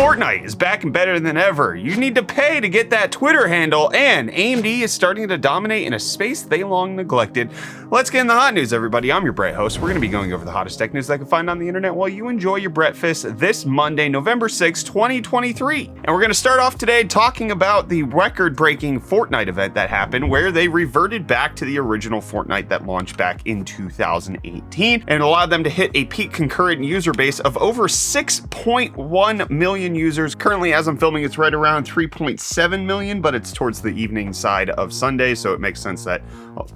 Fortnite is back and better than ever. You need to pay to get that Twitter handle, and AMD is starting to dominate in a space they long neglected. Let's get in the hot news, everybody. I'm your Brett host. We're going to be going over the hottest tech news I can find on the internet while you enjoy your breakfast this Monday, November 6, 2023. And we're going to start off today talking about the record-breaking Fortnite event that happened, where they reverted back to the original Fortnite that launched back in 2018 and allowed them to hit a peak concurrent user base of over 6.1 million users. Currently, as I'm filming, it's right around 3.7 million, but it's towards the evening side of Sunday, so it makes sense that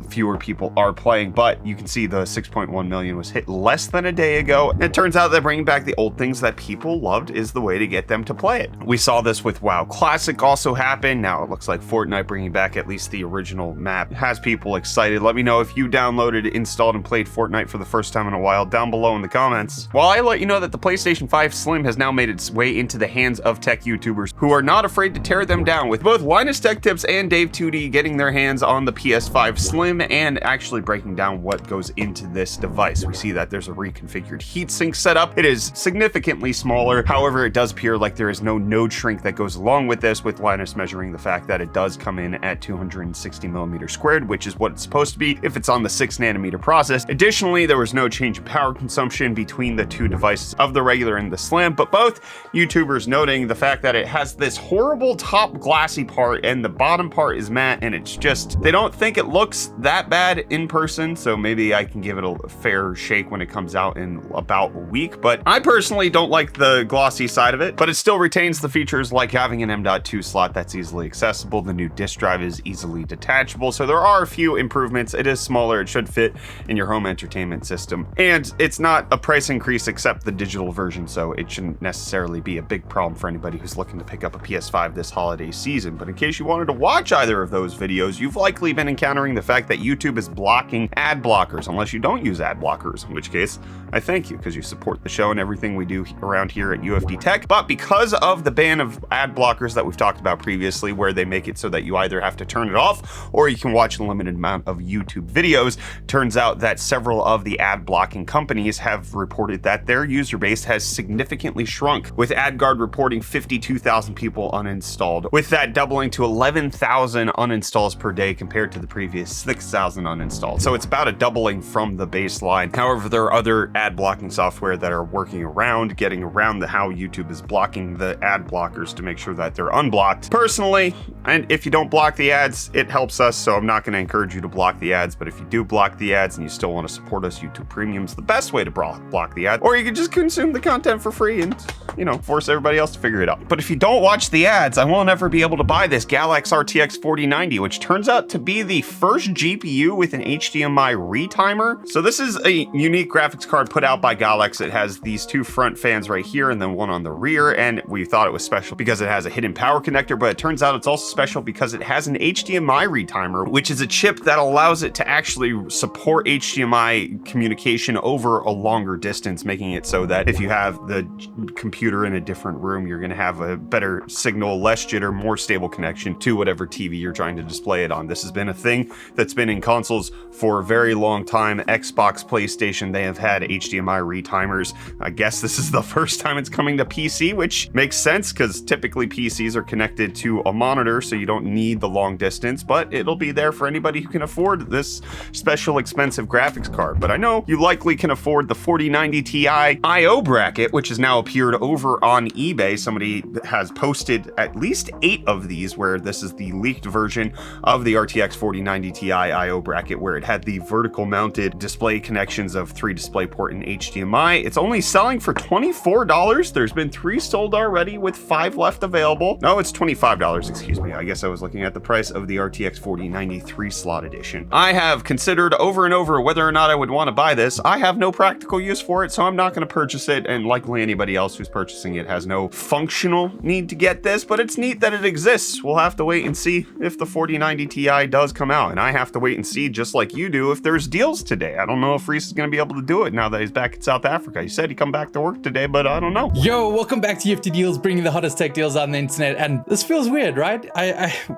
fewer people are playing. But you can see the 6.1 million was hit less than a day ago. And it turns out that bringing back the old things that people loved is the way to get them to play it. We saw this with WoW Classic also happen. Now it looks like Fortnite bringing back at least the original map has people excited. Let me know if you downloaded, installed, and played Fortnite for the first time in a while down below in the comments. While I let you know that the PlayStation 5 Slim has now made its way into the hands of tech YouTubers who are not afraid to tear them down, with both Linus Tech Tips and Dave2D getting their hands on the PS5 Slim and actually breaking down what goes into this device. We see that there's a reconfigured heatsink setup. It is significantly smaller. However, it does appear like there is no node shrink that goes along with this, with Linus measuring the fact that it does come in at 260 millimeters squared, which is what it's supposed to be if it's on the 6nm process. Additionally, there was no change in power consumption between the two devices of the regular and the Slim, but both YouTubers noting the fact that it has this horrible top glassy part and the bottom part is matte, and it's just, they don't think it looks that bad in person, so maybe I can give it a fair shake when it comes out in about a week. But I personally don't like the glossy side of it, but it still retains the features like having an M.2 slot that's easily accessible. The new disk drive is easily detachable, so there are a few improvements. It is smaller, it should fit in your home entertainment system, and it's not a price increase except the digital version, so it shouldn't necessarily be a big problem for anybody who's looking to pick up a PS5 this holiday season. But in case you wanted to watch either of those videos, you've likely been encountering the fact that YouTube is blocking ad blockers, unless you don't use ad blockers, in which case I thank you because you support the show and everything we do around here at UFD Tech. But because of the ban of ad blockers that we've talked about previously, where they make it so that you either have to turn it off or you can watch a limited amount of YouTube videos, turns out that several of the ad blocking companies have reported that their user base has significantly shrunk, with AdGuard reporting 52,000 people uninstalled, with that doubling to 11,000 uninstalls per day compared to the previous 6,000 uninstalls. So it's about a doubling from the baseline. However, there are other ad blocking software that are working around, getting around how YouTube is blocking the ad blockers to make sure that they're unblocked. Personally, and if you don't block the ads, it helps us, so I'm not going to encourage you to block the ads, but if you do block the ads and you still want to support us, YouTube Premium's the best way to block the ad, or you can just consume the content for free and, you know, force everybody else to figure it out. But if you don't watch the ads, I won't ever be able to buy this Galax RTX 4090, which turns out to be the first GPU with an HDMI retimer. So this is a unique graphics card put out by Galax. It has these two front fans right here and then one on the rear, and we thought it was special because it has a hidden power connector, but it turns out it's also special because it has an HDMI retimer, which is a chip that allows it to actually support HDMI communication over a longer distance, making it so that if you have the computer in a different room, you're going to have a better signal, less jitter, more stable connection to whatever TV you're trying to display it on. This has been a thing that's been in consoles for a very long time. Xbox, PlayStation, they have had HDMI retimers. I guess this is the first time it's coming to PC, which makes sense because typically PCs are connected to a monitor, so you don't need the long distance, but it'll be there for anybody who can afford this special expensive graphics card. But I know you likely can afford the 4090 Ti IO bracket, which has now appeared over on eBay. Somebody has posted at least 8 of these, where this is the leaked version of the RTX 4090 Ti IO bracket, where it had the vertical mounted display connections of 3 DisplayPort and HDMI. It's only selling for $24. There's been 3 sold already, with 5 left available. No, it's $25, excuse me. I guess I was looking at the price of the RTX 4090 3-slot edition. I have considered over and over whether or not I would want to buy this. I have no practical use for it, so I'm not going to purchase it, and likely anybody else who's purchasing it has no functional need to get this, but it's neat that it exists. We'll have to wait and see if the 4090 Ti does come out, and I have to wait and see, just like you do if there's deals today. I don't know if Reece is going to be able to do it now that he's back in South Africa. He said he'd come back to work today, but I don't know. Yo, welcome back to UFD Deals, bringing the hottest tech deals on the internet. And this feels weird, right?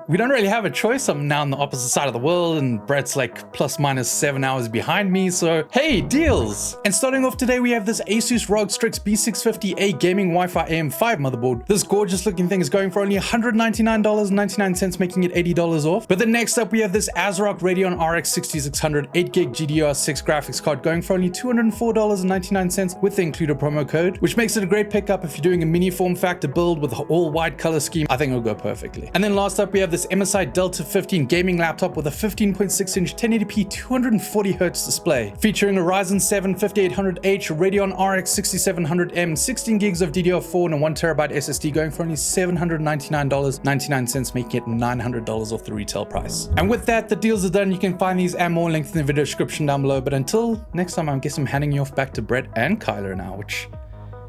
We don't really have a choice. I'm now on the opposite side of the world, and Brett's like plus minus 7 hours behind me. So hey, deals. And starting off today, we have this Asus ROG Strix B650A gaming Wi-Fi AM5 motherboard. This gorgeous looking thing is going for only $199.99, making it $80 off. But then next up, we have this ASRock Radeon RX 6600 8GB GDDR6 graphics card going for only $204.99 with the included promo code, which makes it a great pickup if you're doing a mini form factor build with an all white color scheme. I think it'll go perfectly. And then last up, we have this MSI Delta 15 gaming laptop with a 15.6-inch 1080p 240Hz display, featuring a Ryzen 7 5800H Radeon RX 6700M, 16 gigs of DDR4 and a 1TB SSD going for only $799.99, making it $900 off the retail price. And with that, the deals are done. You can find these and more links in the video description down below. But until next time, I guess I'm handing you off back to Brett and Kyler now, which,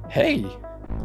hey,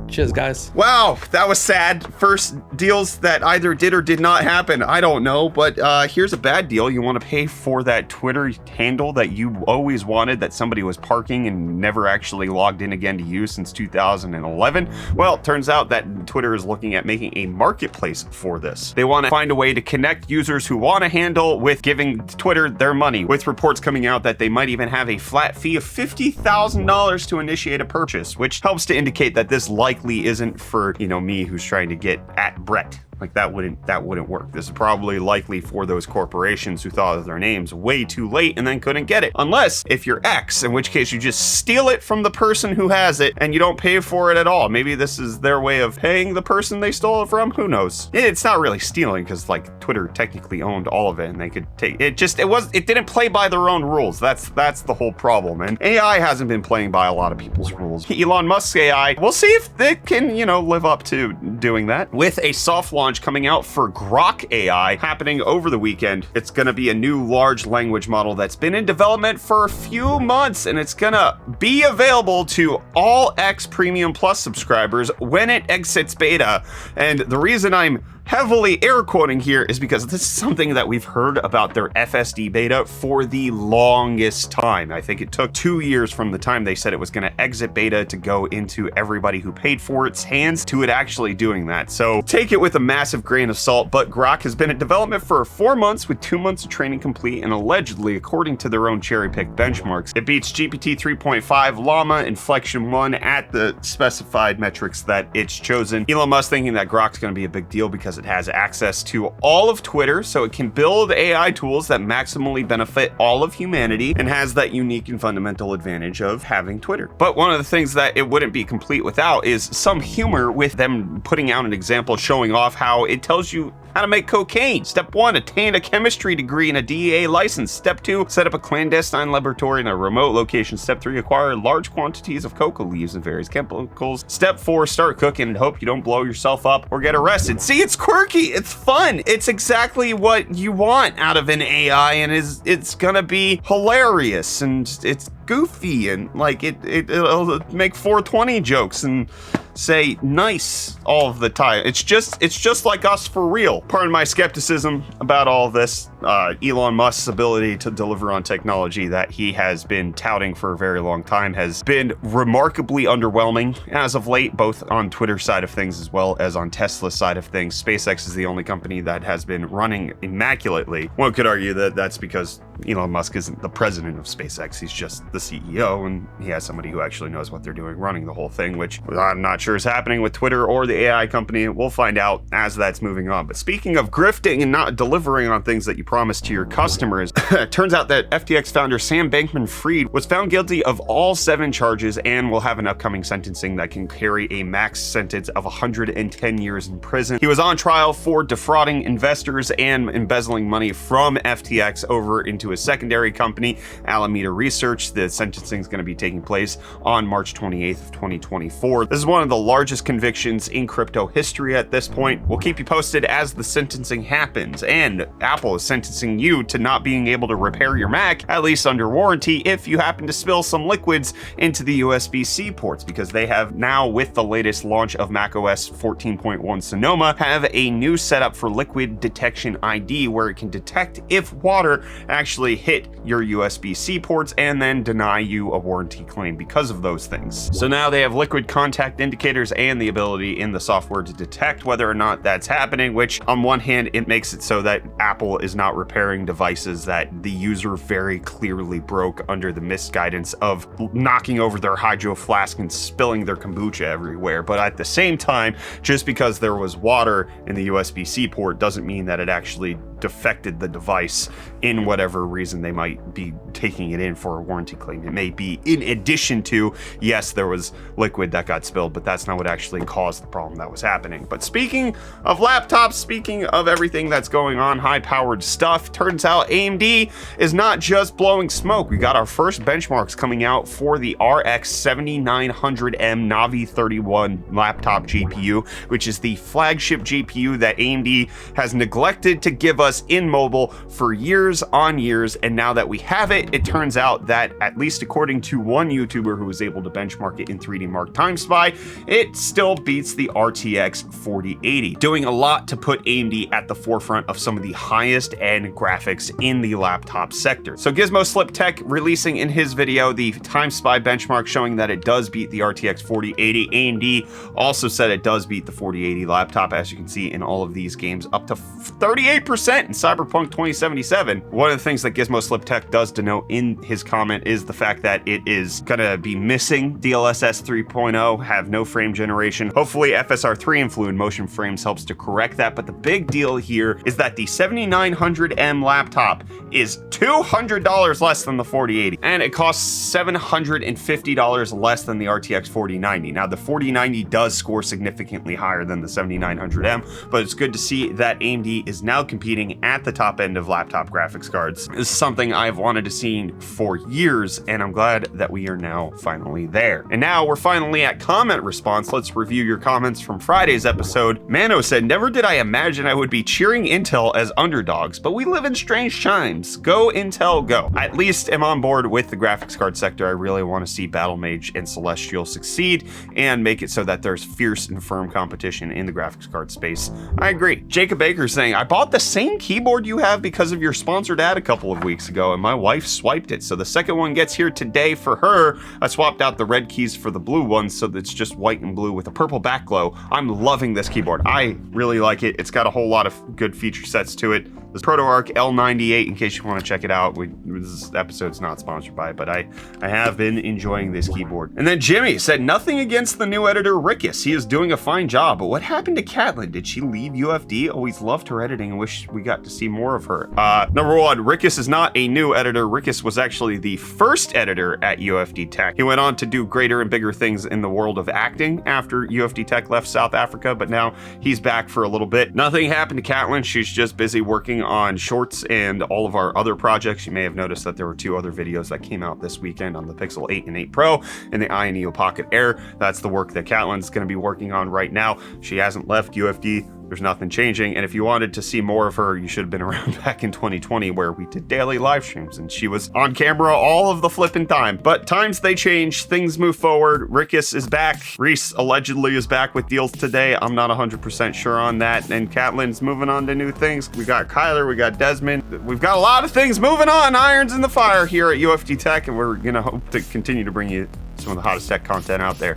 cheers, guys. Wow, that was sad. First deals that either did or did not happen. I don't know, but here's a bad deal. You want to pay for that Twitter handle that you always wanted that somebody was parking and never actually logged in again to use since 2011. Well, it turns out that Twitter is looking at making a marketplace for this. They want to find a way to connect users who want a handle with giving Twitter their money, with reports coming out that they might even have a flat fee of $50,000 to initiate a purchase, which helps to indicate that this likely isn't for, you know, me who's trying to get at Brett. Like that wouldn't work. This is probably likely for those corporations who thought of their names way too late and then couldn't get it. Unless if you're X, in which case you just steal it from the person who has it and you don't pay for it at all. Maybe this is their way of paying the person they stole it from. Who knows? It's not really stealing because like Twitter technically owned all of it and they could take it. It didn't play by their own rules. That's the whole problem. And AI hasn't been playing by a lot of people's rules. Elon Musk's AI, we'll see if they can, live up to doing that with a soft launch coming out for Grok AI happening over the weekend. It's going to be a new large language model that's been in development for a few months, and it's going to be available to all X Premium Plus subscribers when it exits beta. And the reason I'm heavily air quoting here is because this is something that we've heard about their FSD beta for the longest time. I think it took 2 years from the time they said it was going to exit beta to go into everybody who paid for its hands to it actually doing that. So take it with a massive grain of salt, but Grok has been in development for 4 months with 2 months of training complete, and allegedly, according to their own cherry-picked benchmarks, it beats GPT 3.5, Llama, Inflection 1 at the specified metrics that it's chosen. Elon Musk thinking that Grok's going to be a big deal because it has access to all of Twitter, so it can build AI tools that maximally benefit all of humanity and has that unique and fundamental advantage of having Twitter. But one of the things that it wouldn't be complete without is some humor with them putting out an example showing off how it tells you how to make cocaine. Step 1, attain a chemistry degree and a DEA license. Step 2, set up a clandestine laboratory in a remote location. Step 3, acquire large quantities of coca leaves and various chemicals. Step 4, start cooking and hope you don't blow yourself up or get arrested. See, it's quirky, it's fun. It's exactly what you want out of an AI, and it's gonna be hilarious, and it's goofy, and like it'll make 420 jokes and say nice all of the time. It's just like us for real. Pardon my skepticism about all of this. Elon Musk's ability to deliver on technology that he has been touting for a very long time has been remarkably underwhelming as of late, both on Twitter side of things as well as on Tesla's side of things. SpaceX is the only company that has been running immaculately. One could argue that that's because Elon Musk isn't the president of SpaceX. He's just the CEO, and he has somebody who actually knows what they're doing running the whole thing, which I'm not sure is happening with Twitter or the AI company. We'll find out as that's moving on. But speaking of grifting and not delivering on things that you promised to your customers, it turns out that FTX founder Sam Bankman-Fried was found guilty of all 7 charges and will have an upcoming sentencing that can carry a max sentence of 110 years in prison. He was on trial for defrauding investors and embezzling money from FTX over into a secondary company, Alameda Research. The sentencing is going to be taking place on March 28th of 2024. This is one of the largest convictions in crypto history at this point. We'll keep you posted as the sentencing happens, and Apple is sentencing you to not being able to repair your Mac, at least under warranty, if you happen to spill some liquids into the USB-C ports, because they have now, with the latest launch of macOS 14.1 Sonoma, have a new setup for liquid detection ID where it can detect if water actually actually hit your USB-C ports and then deny you a warranty claim because of those things. So now they have liquid contact indicators and the ability in the software to detect whether or not that's happening, which on one hand, it makes it so that Apple is not repairing devices that the user very clearly broke under the misguidance of knocking over their hydro flask and spilling their kombucha everywhere. But at the same time, just because there was water in the USB-C port doesn't mean that it actually defected the device in whatever reason they might be taking it in for a warranty claim. It may be in addition to, yes, there was liquid that got spilled, but that's not what actually caused the problem that was happening. But speaking of laptops, speaking of everything that's going on, high-powered stuff, turns out AMD is not just blowing smoke. We got our first benchmarks coming out for the RX 7900M Navi 31 laptop GPU, which is the flagship GPU that AMD has neglected to give us in mobile for years on years, and now that we have it, it turns out that, at least according to one YouTuber who was able to benchmark it in 3D Mark Time Spy, it still beats the RTX 4080, doing a lot to put AMD at the forefront of some of the highest end graphics in the laptop sector. So Gizmo Slip Tech releasing in his video the Time Spy benchmark showing that it does beat the RTX 4080. AMD also said it does beat the 4080 laptop, as you can see in all of these games, up to 38% in Cyberpunk 2077. One of the things that Gizmo Slip Tech does denote in his comment is the fact that it is gonna be missing DLSS 3.0, have no frame generation. Hopefully FSR3 and Fluid Motion Frames helps to correct that, but the big deal here is that the 7900M laptop is $200 less than the 4080, and it costs $750 less than the RTX 4090. Now, the 4090 does score significantly higher than the 7900M, but it's good to see that AMD is now competing at the top end of laptop graphics cards. This is something I've wanted to see for years, and I'm glad that we are now finally there. And now we're finally at comment response. Let's review your comments from Friday's episode. Mano said, "Never did I imagine I would be cheering Intel as underdogs, but we live in strange times. Go Intel, go." I at least am on board with the graphics card sector. I really want to see Battlemage and Celestial succeed and make it so that there's fierce and firm competition in the graphics card space. I agree. Jacob Baker saying, "I bought the same keyboard you have because of your sponsored ad a couple of weeks ago, and my wife swiped it, so the second one gets here today for her. I swapped out the red keys for the blue ones so that it's just white and blue with a purple back glow. I'm loving this keyboard. I really like it. It's got a whole lot of good feature sets to it. This ProtoArc L98, in case you want to check it out. This episode's not sponsored by it, but I have been enjoying this keyboard." And then Jimmy said, "Nothing against the new editor Rikus. He is doing a fine job, but what happened to Catelyn? Did she leave UFD? Always loved her editing and wish we got to see more of her." Number one, Rikus is not a new editor. Rikus was actually the first editor at UFD Tech. He went on to do greater and bigger things in the world of acting after UFD Tech left South Africa, but now he's back for a little bit. Nothing happened to Catelyn. She's just busy working on shorts and all of our other projects. You may have noticed that there were 2 other videos that came out this weekend on the Pixel 8 and 8 Pro and the Neo Pocket Air. That's the work that Catelyn's going to be working on right now. She hasn't left UFD. There's nothing changing, and if you wanted to see more of her, you should have been around back in 2020 where we did daily live streams and she was on camera all of the flipping time. But times they change, things move forward. Rikus is back. Reece allegedly is back with deals today. I'm not 100% sure on that, and Catelyn's moving on to new things. We got Kyler, we got Desmond. We've got a lot of things moving on, irons in the fire here at UFD Tech, and we're gonna hope to continue to bring you some of the hottest tech content out there.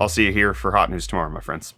I'll see you here for Hot News tomorrow, my friends.